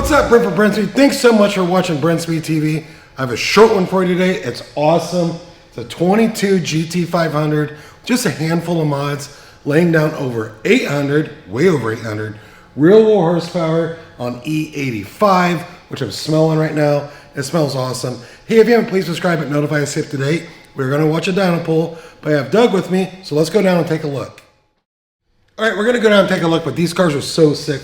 What's up, Brent for Brenspeed? Thanks so much for watching Brenspeed TV. I have a short one for you today. It's awesome. It's a 22 GT500, just a handful of mods, laying down over 800, way over 800, real world horsepower on E85, which I'm smelling right now. It smells awesome. Hey, if you haven't, please subscribe and notify us if to date. We're gonna watch a dyno pull, but I have Doug with me, so let's go down and take a look. All right, we're gonna go down and take a look, but these cars are so sick.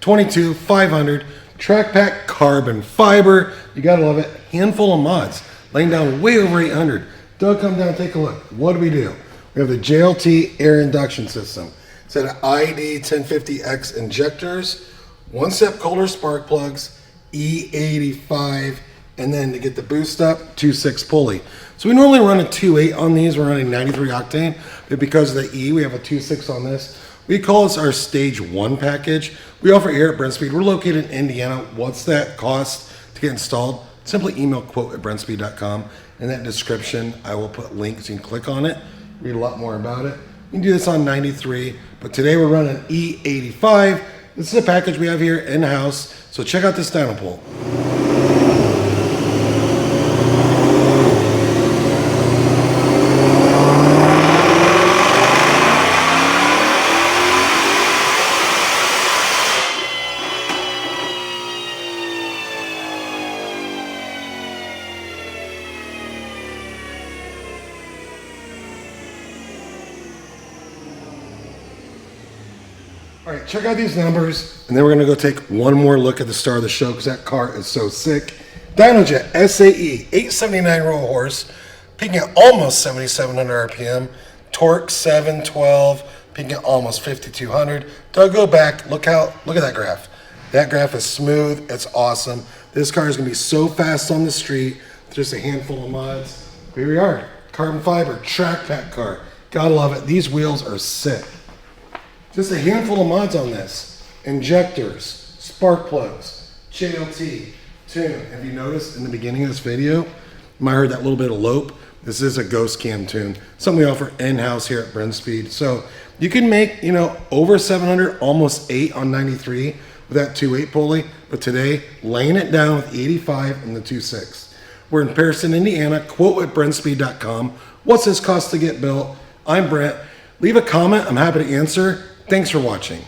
22, 500, track pack, carbon fiber. You gotta love it. Handful of mods, laying down way over 800. Doug, come down and take a look. What do? We have the JLT air induction system. It's an ID 1050X injectors, one-step Kohler spark plugs, E85, and then to get the boost up, 2.6 pulley. So we normally run a 2.8 on these. We're running 93 octane, but because of the E, we have a 2.6 on this. We call this our stage 1 package. We offer here at Brenspeed. We're located in Indiana. What's that cost to get installed? Simply email quote@brenspeed.com. In that description, I will put links. You can click on it, read a lot more about it. You can do this on 93, but today we're running E85. This is a package we have here in-house, so check out this dyno pull. All right, check out these numbers, and then we're gonna go take one more look at the star of the show because that car is so sick. DynoJet SAE, 879 raw horse, peaking at almost 7,700 RPM, torque 712, peaking at almost 5,200. Doug, go back, look at that graph. That graph is smooth, it's awesome. This car is gonna be so fast on the street, just a handful of mods. Here we are, carbon fiber, track pack car. Gotta love it, these wheels are sick. Just a handful of mods on this. Injectors, spark plugs, JLT, tune. Have you noticed in the beginning of this video, you might have heard that little bit of lope? This is a ghost cam tune. Something we offer in-house here at Brenspeed. So you can make, over 700, almost 8 on 93 with that 2.8 pulley. But today, laying it down with 85 and the 2.6. We're in Patterson, Indiana. Quote@brenspeed.com. What's this cost to get built? I'm Brent. Leave a comment. I'm happy to answer. Thanks for watching.